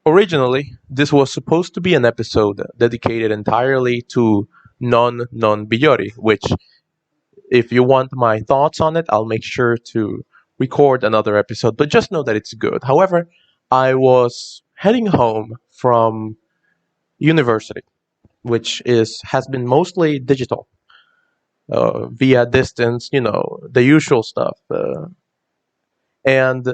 Originally, this was supposed to be an episode dedicated entirely to non Biyori, which, if you want my thoughts on it, I'll make sure to record another episode, but just know that it's good. However, I was heading home from university, which is has been mostly digital, via distance, the usual stuff. And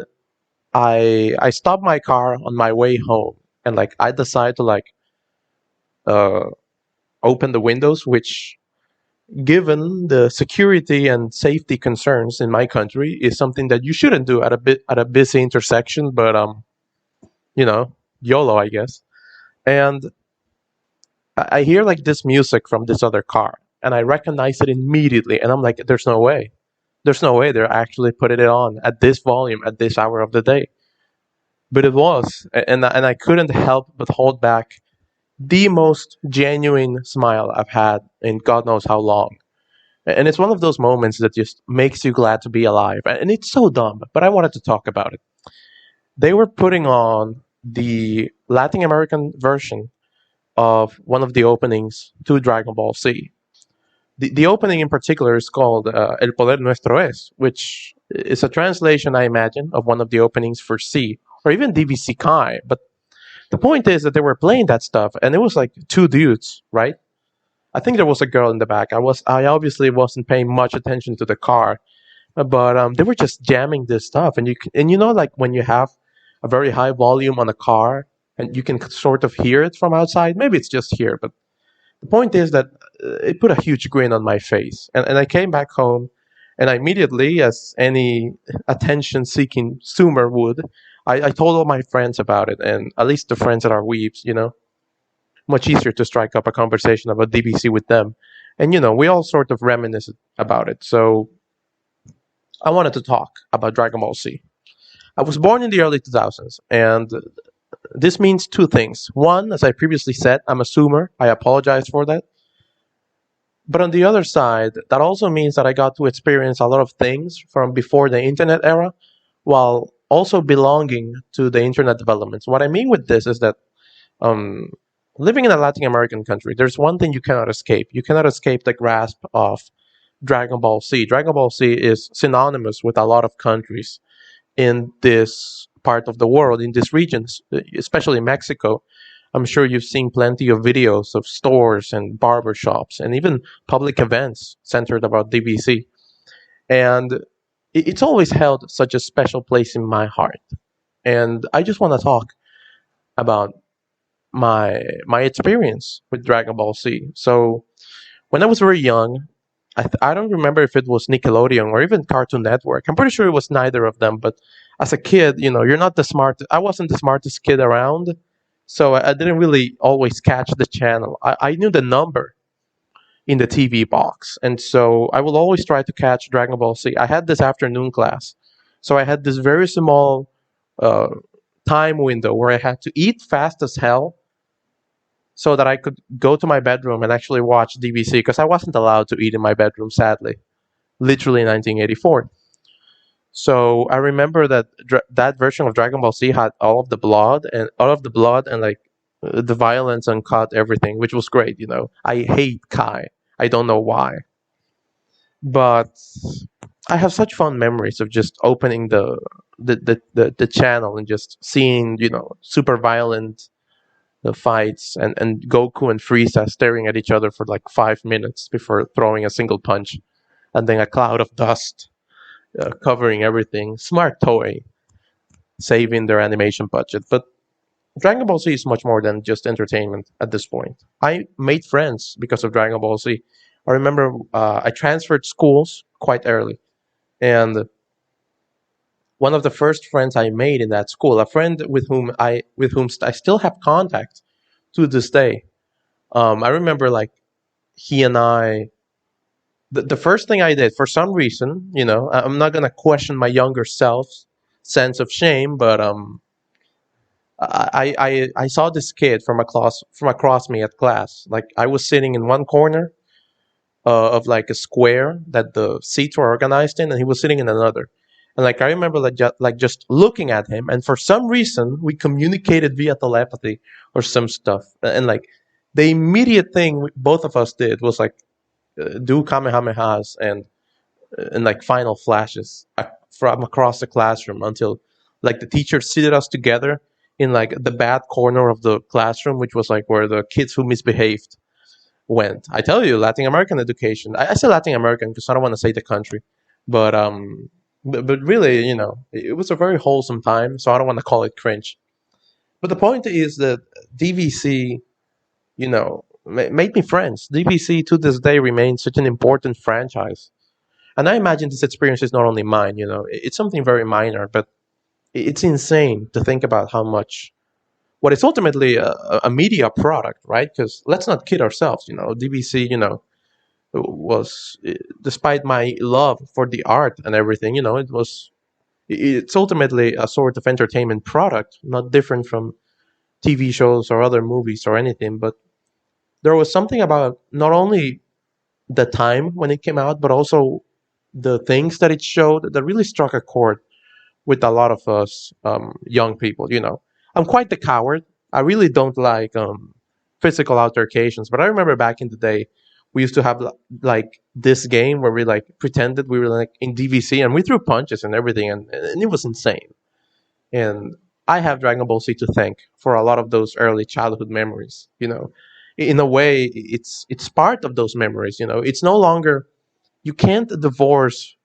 I stopped my car on my way home, and like I decided to uh, open the windows, which, given the security and safety concerns in my country, is something that you shouldn't do at a busy intersection. But YOLO, I guess. And I hear like this music from this other car, and I recognize it immediately. And I'm like, there's no way they're actually putting it on at this volume at this hour of the day. But it was, and I couldn't help but hold back the most genuine smile I've had in God knows how long. And it's one of those moments that just makes you glad to be alive. And it's so dumb, but I wanted to talk about it. They were putting on the Latin American version of one of the openings to Dragon Ball Z. The opening in particular is called El Poder Nuestro Es, which is a translation, I imagine, of one of the openings for C, or even DVC Kai. But the point is that they were playing that stuff, and it was like two dudes, right? I think there was a girl in the back. I obviously wasn't paying much attention to the car, but they were just jamming this stuff, and like when you have a very high volume on a car, and you can sort of hear it from outside. Maybe it's just here, but the point is that it put a huge grin on my face, and I came back home, and I immediately, as any attention-seeking zoomer would, I told all my friends about it, and at least the friends that are weebs, much easier to strike up a conversation about DBC with them. And we all sort of reminisce about it. So I wanted to talk about Dragon Ball Z. I was born in the early 2000s, and this means two things. One, as I previously said, I'm a zoomer. I apologize for that. But on the other side, that also means that I got to experience a lot of things from before the internet era while also belonging to the internet developments. What I mean with this is that um, living in a Latin American country, there's one thing you cannot escape. You cannot escape the grasp of Dragon Ball Z. Dragon Ball Z is synonymous with a lot of countries in this part of the world, in these regions, especially Mexico. I'm sure you've seen plenty of videos of stores and barber shops and even public events centered about DBC. And it's always held such a special place in my heart. And I just want to talk about my experience with Dragon Ball Z. So when I was very young, I don't remember if it was Nickelodeon or even Cartoon Network. I'm pretty sure it was neither of them. But as a kid, you're not the smart. I wasn't the smartest kid around, so I didn't really always catch the channel. I knew the number in the TV box, and so I will always try to catch Dragon Ball Z. I had this afternoon class, so I had this very small uh, time window where I had to eat fast as hell so that I could go to my bedroom and actually watch DBC because I wasn't allowed to eat in my bedroom, sadly, literally in 1984. So I remember that that version of Dragon Ball Z had all of the blood and like the violence and cut everything, which was great. I hate Kai. I don't know why, but I have such fond memories of just opening the channel and just seeing super violent the fights, and Goku and Frieza staring at each other for like 5 minutes before throwing a single punch, and then a cloud of dust covering everything. Smart toy, saving their animation budget. But Dragon Ball Z is much more than just entertainment at this point. I made friends because of Dragon Ball Z. I remember I transferred schools quite early, and one of the first friends I made in that school, a friend with whom I still have contact to this day. I remember like he and I. The first thing I did, for some reason, I'm not gonna question my younger self's sense of shame, but I saw this kid from across me at class. Like I was sitting in one corner of like a square that the seats were organized in, and he was sitting in another. And like I remember like just looking at him, and for some reason we communicated via telepathy or some stuff. And like the immediate thing both of us did was like do kamehamehas and like final flashes from across the classroom until like the teacher seated us together in like the bad corner of the classroom, which was like where the kids who misbehaved went. I tell you, Latin American education. I say Latin American because I don't want to say the country, but but really, it was a very wholesome time. So I don't want to call it cringe. But the point is that DVC, made me friends. DVC to this day remains such an important franchise, and I imagine this experience is not only mine. It's something very minor, but it's insane to think about how much what is ultimately a media product, right? Because let's not kid ourselves. DVC, was despite my love for the art and everything, it's ultimately a sort of entertainment product, not different from TV shows or other movies or anything. But there was something about not only the time when it came out, but also the things that it showed that really struck a chord with a lot of us young people. I'm quite the coward. I really don't like physical altercations, but I remember back in the day, we used to have like this game where we like pretended we were like in DVC and we threw punches and everything, and it was insane. And I have Dragon Ball Z to thank for a lot of those early childhood memories. In a way, it's part of those memories. It's no longer you can't divorce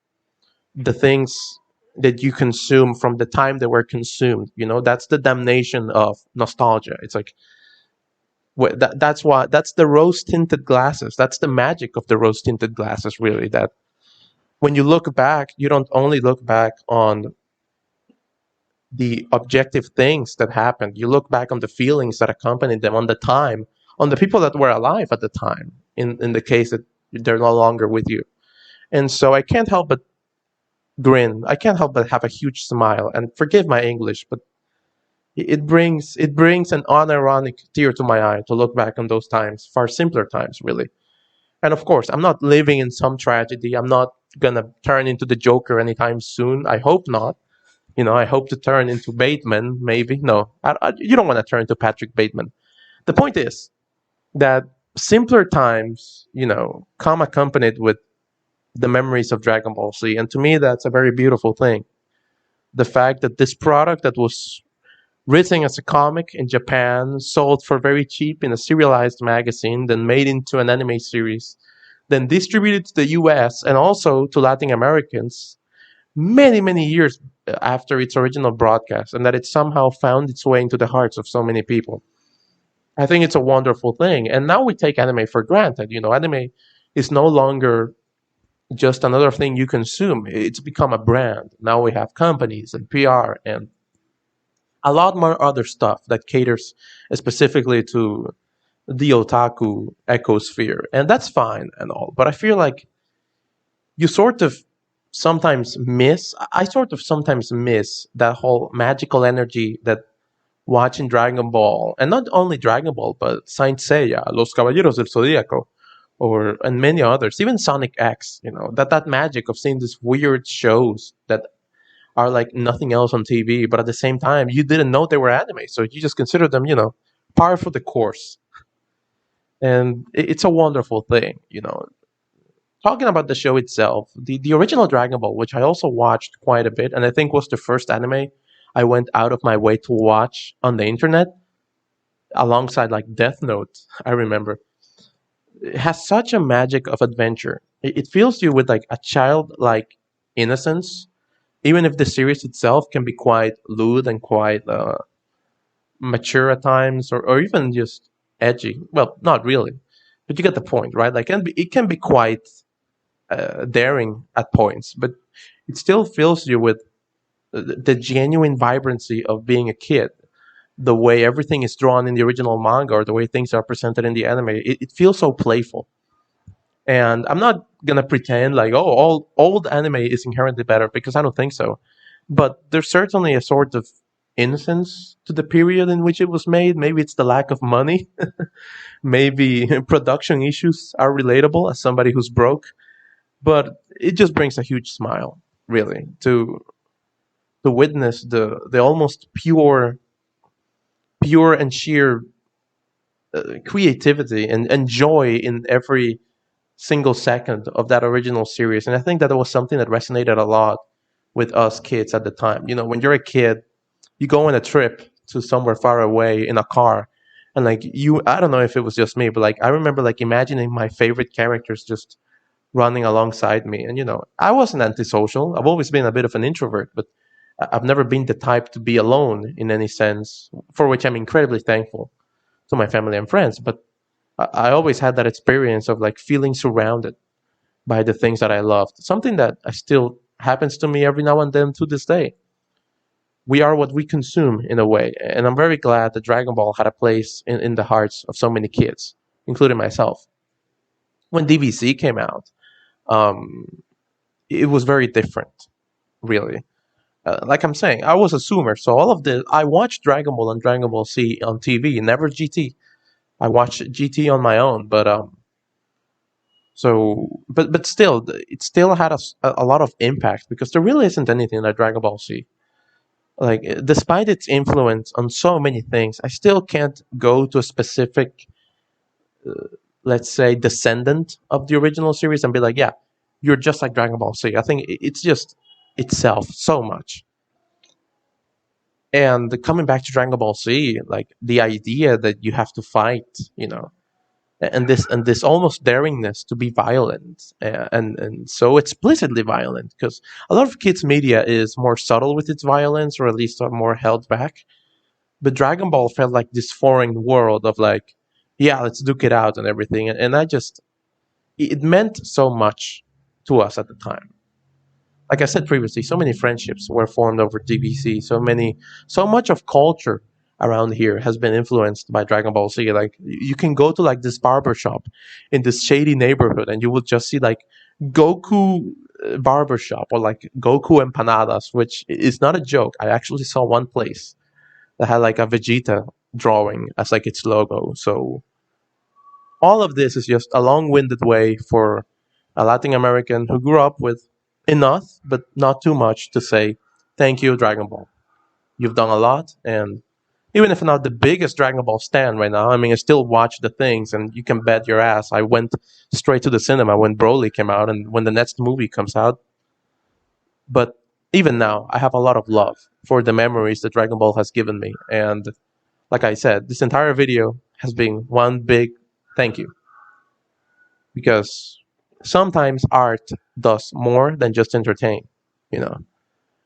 the things that you consume from the time they were consumed. That's the damnation of nostalgia. It's like that's the rose tinted glasses. That's the magic of the rose tinted glasses. Really, that when you look back, you don't only look back on the objective things that happened. You look back on the feelings that accompanied them, on the time, on the people that were alive at the time. In the case that they're no longer with you, and so I can't help but grin. I can't help but have a huge smile. And forgive my English, but it brings an unironic tear to my eye to look back on those times, far simpler times, really. And of course, I'm not living in some tragedy. I'm not gonna turn into the Joker anytime soon. I hope not. I hope to turn into Bateman, maybe. No, you don't want to turn into Patrick Bateman. The point is that simpler times, come accompanied with the memories of Dragon Ball Z. And to me, that's a very beautiful thing. The fact that this product that was written as a comic in Japan, sold for very cheap in a serialized magazine, then made into an anime series, then distributed to the US and also to Latin Americans many, many years after its original broadcast, and that it somehow found its way into the hearts of so many people. I think it's a wonderful thing. And now we take anime for granted. Anime is no longer just another thing you consume. It's become a brand. Now we have companies and PR and a lot more other stuff that caters specifically to the otaku ecosphere. And that's fine and all. But I feel like you sort of sometimes miss, I sort of sometimes miss that whole magical energy that watching Dragon Ball, and not only Dragon Ball, but Saint Seiya, Los Caballeros del Zodíaco, or and many others, even Sonic X. That magic of seeing these weird shows that are like nothing else on TV, but at the same time, you didn't know they were anime, so you just consider them, par for the course. And it's a wonderful thing. Talking about the show itself, the original Dragon Ball, which I also watched quite a bit, and I think was the first anime I went out of my way to watch on the internet, alongside like Death Note. I remember it has such a magic of adventure. It fills you with like a childlike innocence, even if the series itself can be quite lewd and quite mature at times, or even just edgy. Well, not really, but you get the point, right? Like, it can be quite daring at points, but it still fills you with the genuine vibrancy of being a kid. The way everything is drawn in the original manga or the way things are presented in the anime, it feels so playful. And I'm not gonna pretend like, oh, all old anime is inherently better, because I don't think so. But there's certainly a sort of innocence to the period in which it was made. Maybe it's the lack of money. Maybe production issues are relatable as somebody who's broke. But it just brings a huge smile, really, to to witness the almost pure and sheer creativity and joy in every single second of that original series. And I think that was something that resonated a lot with us kids at the time. You know, when you're a kid, you go on a trip to somewhere far away in a car, and like you, I don't know if it was just me, but like I remember like imagining my favorite characters just running alongside me. And you know, I wasn't antisocial. I've always been a bit of an introvert, but I've never been the type to be alone in any sense, for which I'm incredibly thankful to my family and friends. But I always had that experience of like feeling surrounded by the things that I loved. Something that I still happens to me every now and then to this day. We are what we consume in a way. And I'm very glad that Dragon Ball had a place in the hearts of so many kids, including myself. When DVC came out, um, it was very different, really. Like I'm saying, I was a zoomer, so all of the I watched Dragon Ball and Dragon Ball Z on TV, never GT. I watched GT on my own, but but still, it still had a lot of impact because there really isn't anything like Dragon Ball Z. Like, despite its influence on so many things, I still can't go to a specific, let's say, descendant of the original series and be like, yeah, you're just like Dragon Ball Z. I think it's just itself so much. And coming back to Dragon Ball Z, like the idea that you have to fight, you know, and this almost daringness to be violent, and so explicitly violent, because a lot of kids media is more subtle with its violence, or at least are more held back. But Dragon Ball felt like this foreign world of like, yeah, let's duke it out and everything, and I just it meant so much to us at the time. Like I said previously, so many friendships were formed over DBC. So much of culture around here has been influenced by Dragon Ball Z. Like you can go to like this barber shop in this shady neighborhood, and you will just see like Goku barber shop or like Goku empanadas, which is not a joke. I actually saw one place that had like a Vegeta drawing as like its logo. So all of this is just a long-winded way for a Latin American who grew up with enough, but not too much, to say thank you, Dragon Ball. You've done a lot, and even if I'm not the biggest Dragon Ball stan right now, I mean, I still watch the things, and you can bet your ass I went straight to the cinema when Broly came out, and when the next movie comes out. But even now, I have a lot of love for the memories that Dragon Ball has given me, and like I said, this entire video has been one big thank you, because sometimes art does more than just entertain. You know,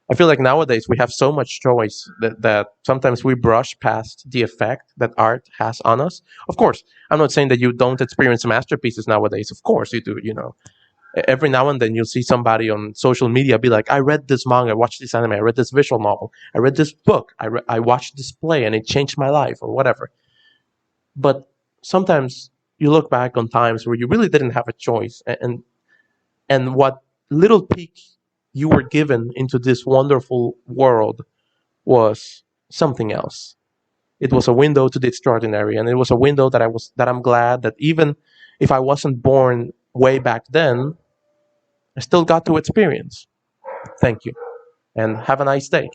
I feel like nowadays we have so much choice that sometimes we brush past the effect that art has on us. Of course, I'm not saying that you don't experience masterpieces nowadays. Of course you do. You know, every now and then you'll see somebody on social media be like, "I read this manga, I watched this anime, I read this visual novel, I read this book, I watched this play, and it changed my life," or whatever. But sometimes you look back on times where you really didn't have a choice, and what little peek you were given into this wonderful world was something else. It was a window to the extraordinary, and it was a window that I'm glad that even if I wasn't born way back then, I still got to experience. Thank you, and have a nice day.